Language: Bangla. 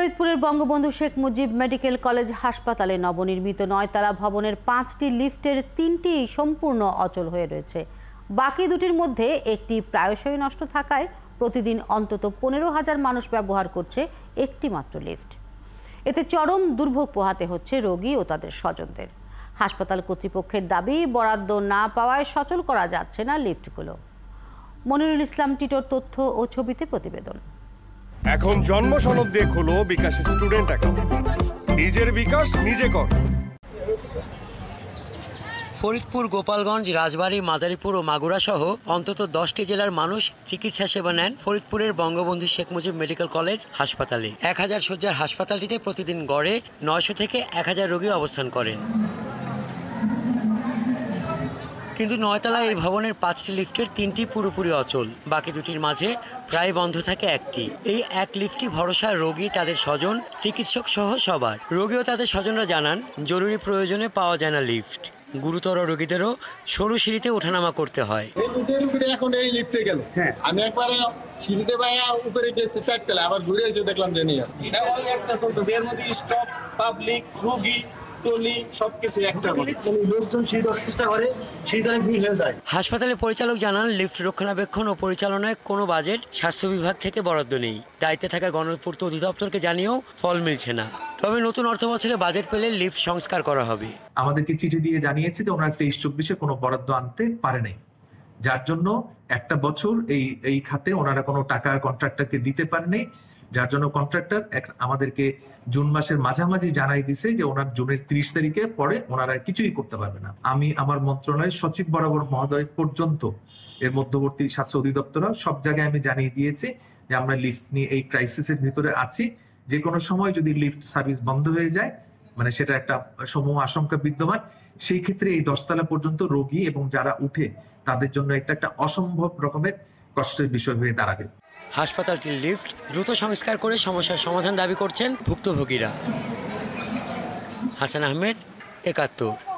ফরিদপুরের বঙ্গবন্ধু শেখ মুজিব মেডিকেল কলেজ হাসপাতালে নবনির্মিত 9তলা ভবনের 5টি লিফটের 3টি সম্পূর্ণ অচল হয়ে রয়েছে। বাকি দুটির মধ্যে একটি প্রায়শই নষ্ট থাকায় প্রতিদিন অন্তত 15,000 মানুষ ব্যবহার করছে একটি মাত্র লিফট। এতে চরম দুর্ভোগ পোহাতে হচ্ছে রোগী ও তাদের স্বজনদের। হাসপাতাল কর্তৃপক্ষের দাবি, বরাদ্দ না পাওয়ায় সচল করা যাচ্ছে না লিফটগুলো। মনিরুল ইসলাম টিটোর তথ্য ও ছবিতে প্রতিবেদন। এখন জন্ম সনদ দিয়ে খোলো বিকাশ স্টুডেন্ট অ্যাকাউন্ট। নিজের বিকাশ নিজে কর। ফরিদপুর, গোপালগঞ্জ, রাজবাড়ী, মাদারীপুর ও মাগুরা সহ অন্তত 10টি জেলার মানুষ চিকিৎসা সেবা নেন ফরিদপুরের বঙ্গবন্ধু শেখ মুজিব মেডিকেল কলেজ হাসপাতালে। 1000 শয্যার হাসপাতালটিতে প্রতিদিন গড়ে 900 থেকে 1000 রোগী অবস্থান করেন। কিন্তু 9তলা এই ভবনের 5টি লিফটের 3টি পুরোপুরি অচল, বাকি দুটির মাঝে প্রায় বন্ধ থাকে একটি। এই এক লিফটই ভরসা রোগী, তাদের স্বজন, চিকিৎসক সহ সবার। রোগী ও তাদের স্বজনরা জানান, জরুরি প্রয়োজনে পাওয়া যায় না লিফট। গুরুতর রোগীদেরও সরু সিঁড়িতে ওঠানামা করতে হয়। এখন এই লিফটে গেল, আমি একবার সিঁড়িতে বাইয়া উপরে গেছি 4তলা, আবার ঘুরে এসে দেখলাম যে নিয়ে এটা একটা চলতেছে। এর মধ্যে স্টপ, পাবলিক, রোগী, হাসপাতালের পরিচালক জানান, লিফট রক্ষণাবেক্ষণ ও পরিচালনায় কোনো বাজেট স্বাস্থ্য বিভাগ থেকে বরাদ্দ নেই। দায়িত্বে থাকা গণপূর্ত অধিদপ্তরকে জানিয়েও ফল মিলছে না। তবে নতুন অর্থ বছরে বাজেট পেলে লিফট সংস্কার করা হবে। আমাদেরকে চিঠি দিয়ে জানিয়েছে যে ওনারা 23-24-এ কোনো বরাদ্দ আনতে পারে নাই, যার জন্য একটা বছর এই খাতে ওনারা কোনো টাকা কন্ট্রাক্টরকে দিতে পারেনি, যার জন্য কন্ট্রাক্টর আমাদেরকে জুন মাসের মাঝামাঝি জানাই দিছে যে ওনার জুনের 30 তারিখে পরে ওনারা কিছুই করতে পারবে না। আমি আমার মন্ত্রণালয়ের সচিব বরাবর মহোদয় পর্যন্ত এর মধ্যবর্তী স্বাস্থ্য অধিদপ্তর সব জায়গায় আমি জানিয়ে দিয়েছি যে আমরা লিফট নিয়ে এই ক্রাইসিসের ভিতরে আছি। যে কোনো সময় যদি লিফট সার্ভিস বন্ধ হয়ে যায়, মানে সেটা একটা সমূহ আশঙ্কা বিদ্যমান, সেই ক্ষেত্রে এই 10তলা পর্যন্ত রোগী এবং যারা উঠে তাদের জন্য একটা অসম্ভব রকমের কষ্টের বিষয় হয়ে দাঁড়াবে। হাসপাতালটির লিফট দ্রুত সংস্কার করে সমস্যার সমাধান দাবি করছেন ভুক্তভোগীরা। হাসান আহমেদ, 71।